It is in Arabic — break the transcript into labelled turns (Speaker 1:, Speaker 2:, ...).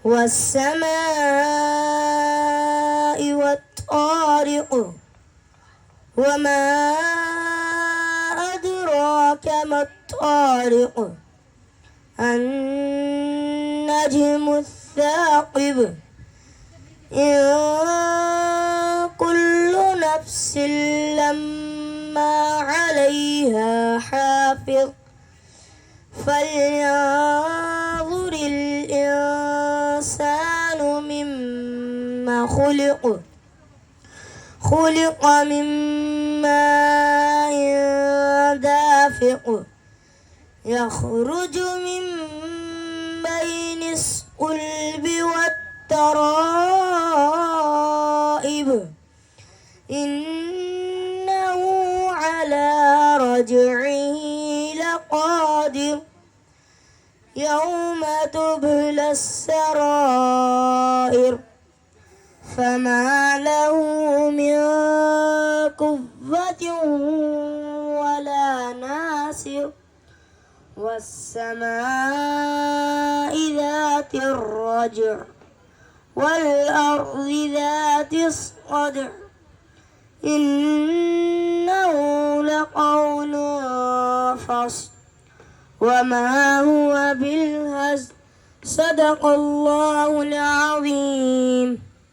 Speaker 1: والسماء والطارق وما أدراك ما الطارق النجم الثاقب إن كل نفس لما عليها حافظ فلينظر الإنسان مما خلق من ماء دافق يخرج من بين الصلب والترائب إنه على رجعه لقادر يوم تبلى السرائر فما له من قوة ولا ناصر والسماء ذات الرجع والأرض ذات الصدع إنه لقول فصل وما هو بالهزل صدق الله العظيم.